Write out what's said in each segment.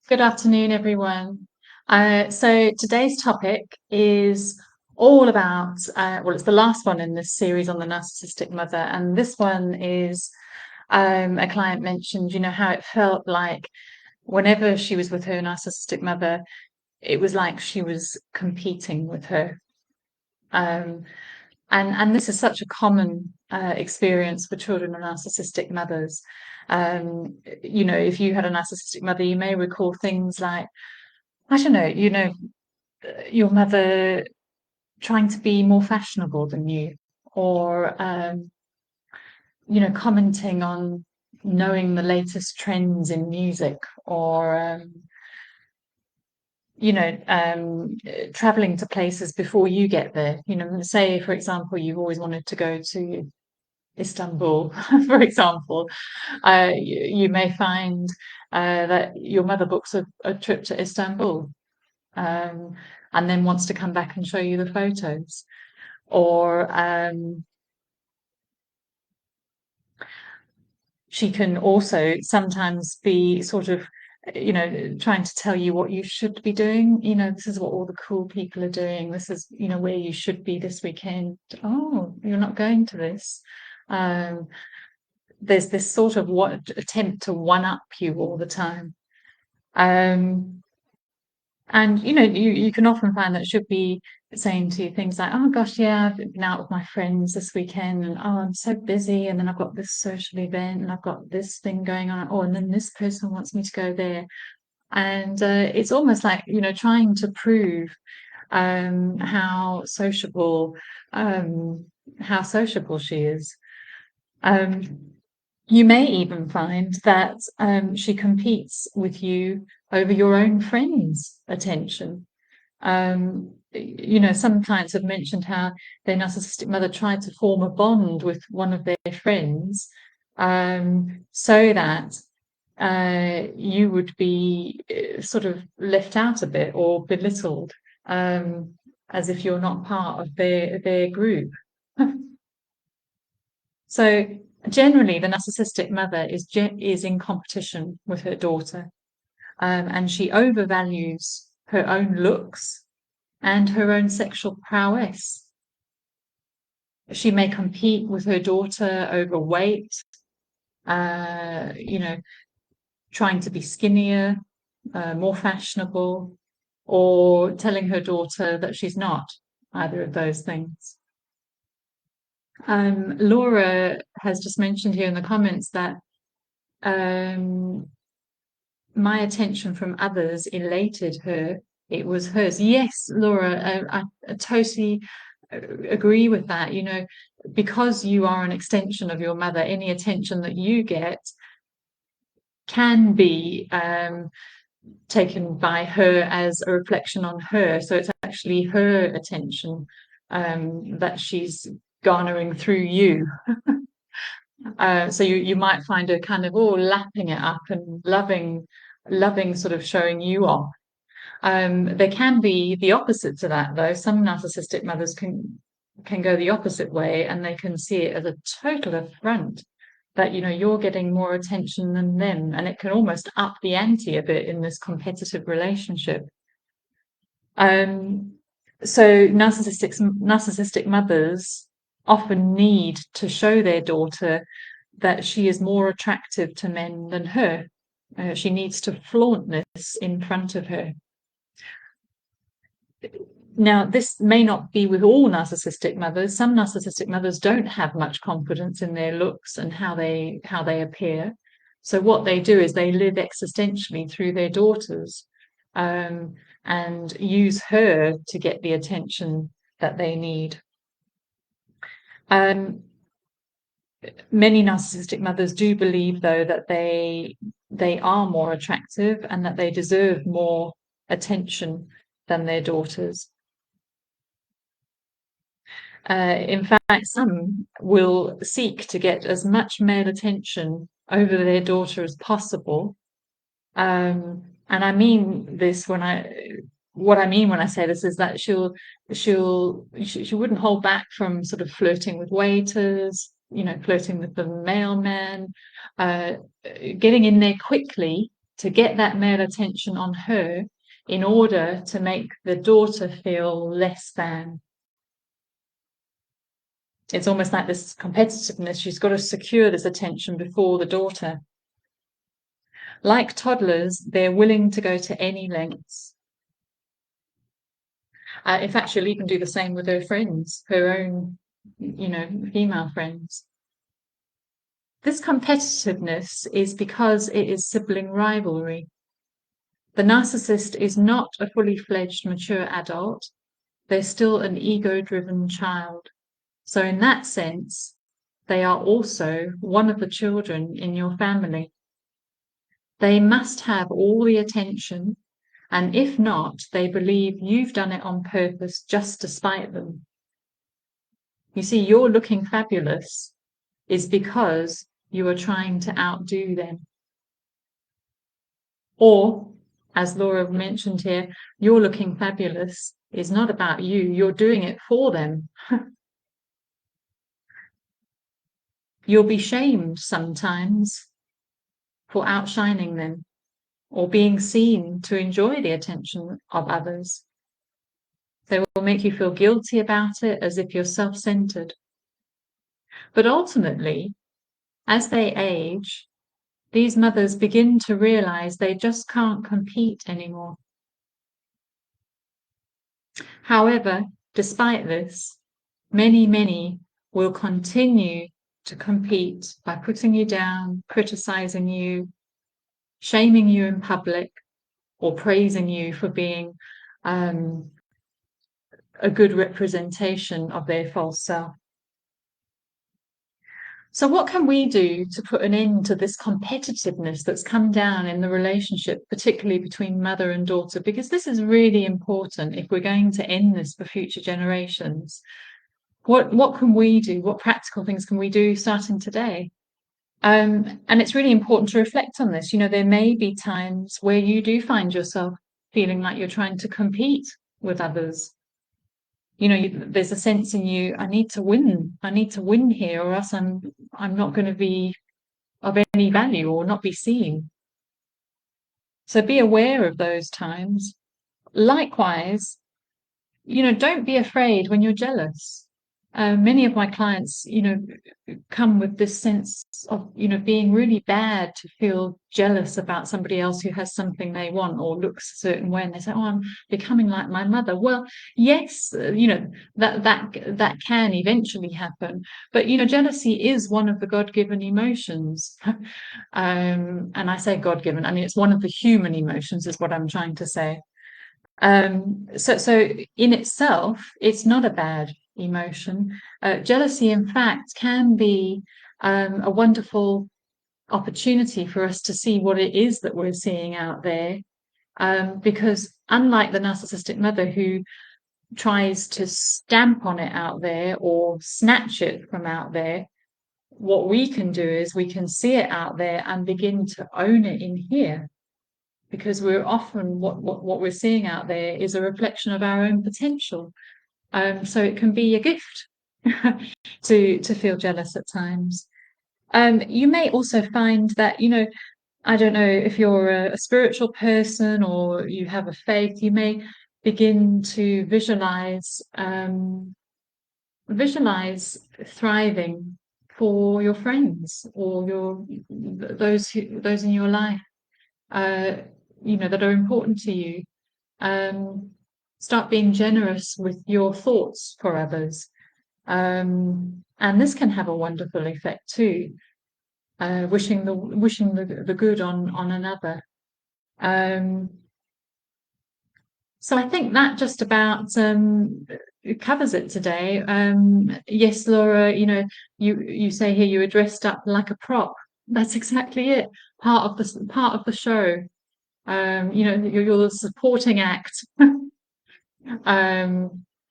Good afternoon, everyone. So today's topic is all about, well, it's the last one in this series on the narcissistic mother. And this one is a client mentioned, how it felt like whenever she was with her narcissistic mother, it was like she was competing with her. Um, and this is such a common experience for children of narcissistic mothers. If you had a narcissistic mother, you may recall things like, I don't know, your mother trying to be more fashionable than you, or commenting on knowing the latest trends in music, or traveling to places before you get there. Say, for example, you've always wanted to go to Istanbul, for example. You may find that your mother books a trip to Istanbul, um, and then wants to come back and show you the photos. Or she can also sometimes be sort of, trying to tell you what you should be doing. This is what all the cool people are doing. This is, where you should be this weekend. Oh, you're not going to this. Um, there's this sort of attempt to one up you all the time. Um, And you can often find that she'll be saying to you things like, "Oh gosh, yeah, I've been out with my friends this weekend, and oh, I'm so busy, and then I've got this social event, and I've got this thing going on. Oh, and then this person wants me to go there." And it's almost like trying to prove um, how sociable um, how sociable she is. Um, you may even find that she competes with you over your own friends' attention. Some clients have mentioned how their narcissistic mother tried to form a bond with one of their friends, so that you would be sort of left out a bit or belittled, as if you're not part of their group. So generally, the narcissistic mother is in competition with her daughter, and she overvalues her own looks and her own sexual prowess. She may compete with her daughter over weight, uh, you know, trying to be skinnier, more fashionable, or telling her daughter that she's not either of those things. Laura has just mentioned here in the comments that um, my attention from others elated her. It was hers. Yes, Laura, I totally agree with that. Because you are an extension of your mother, any attention that you get can be taken by her as a reflection on her. So it's actually her attention that she's garnering through you. So you might find her kind of lapping it up and loving sort of showing you off. There can be the opposite to that, though. Some narcissistic mothers can go the opposite way, and they can see it as a total affront that you're getting more attention than them, and it can almost up the ante a bit in this competitive relationship. Um, so narcissistic mothers often need to show their daughter that she is more attractive to men than her. She needs to flaunt this in front of her. Now, this may not be with all narcissistic mothers. Some narcissistic mothers don't have much confidence in their looks and how they appear. So what they do is they live existentially through their daughters, and use her to get the attention that they need. Many narcissistic mothers do believe, though, that they are more attractive and that they deserve more attention than their daughters. In fact, some will seek to get as much male attention over their daughter as possible. And I mean this what I mean when I say this is that she wouldn't hold back from sort of flirting with waiters, flirting with the mailman, getting in there quickly to get that male attention on her in order to make the daughter feel less than. It's almost like this competitiveness. She's got to secure this attention before the daughter. Like toddlers, they're willing to go to any lengths. In fact, she'll even do the same with her friends, her own, female friends. This competitiveness is because it is sibling rivalry. The narcissist is not a fully fledged mature adult. They're still an ego-driven child. So in that sense, they are also one of the children in your family. They must have all the attention, and if not, they believe you've done it on purpose just to spite them. You see, your looking fabulous is because you are trying to outdo them. Or, as Laura mentioned here, your looking fabulous is not about you. You're doing it for them. You'll be shamed sometimes for outshining them or being seen to enjoy the attention of others. They will make you feel guilty about it, as if you're self-centered. But ultimately, as they age, these mothers begin to realize they just can't compete anymore. However, despite this, many will continue to compete by putting you down, criticizing you, shaming you in public, or praising you for being a good representation of their false self. So what can we do to put an end to this competitiveness that's come down in the relationship, particularly between mother and daughter? Because this is really important if we're going to end this for future generations. What can we do? What practical things can we do starting today? And it's really important to reflect on this. There may be times where you do find yourself feeling like you're trying to compete with others. There's a sense in you, I need to win here, or else I'm not going to be of any value or not be seen. So be aware of those times. Likewise, don't be afraid when you're jealous. Many of my clients, come with this sense of, being really bad to feel jealous about somebody else who has something they want or looks a certain way, and they say, "Oh, I'm becoming like my mother." Well, yes, that can eventually happen, but jealousy is one of the God-given emotions. And I say God-given, I mean it's one of the human emotions, is what I'm trying to say. So in itself, it's not a bad emotion. Jealousy, in fact, can be a wonderful opportunity for us to see what it is that we're seeing out there. Because unlike the narcissistic mother who tries to stamp on it out there or snatch it from out there, what we can do is we can see it out there and begin to own it in here. Because we're often what we're seeing out there is a reflection of our own potential. So it can be a gift to feel jealous at times. You may also find that, I don't know if you're a spiritual person or you have a faith, you may begin to visualize thriving for your friends or those in your life. That are important to you. Start being generous with your thoughts for others. And this can have a wonderful effect too. Wishing the good on another. So I think that just about covers it today. Yes, Laura, you say here you were dressed up like a prop. That's exactly it. Part of the show. You're the supporting act.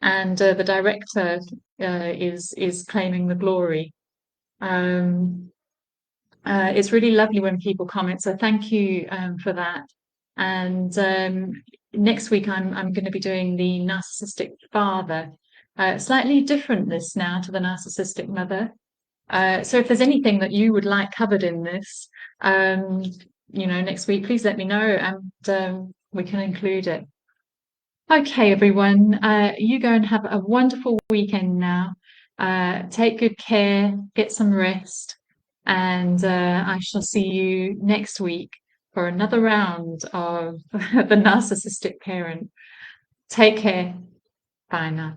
And the director is claiming the glory. It's really lovely when people comment, so thank you for that. And next week I'm going to be doing the narcissistic father. Slightly different this now to the narcissistic mother. So if there's anything that you would like covered in this, next week, please let me know, and we can include it. Okay, everyone, you go and have a wonderful weekend now. Take good care, get some rest, and I shall see you next week for another round of the narcissistic parent. Take care. Bye now.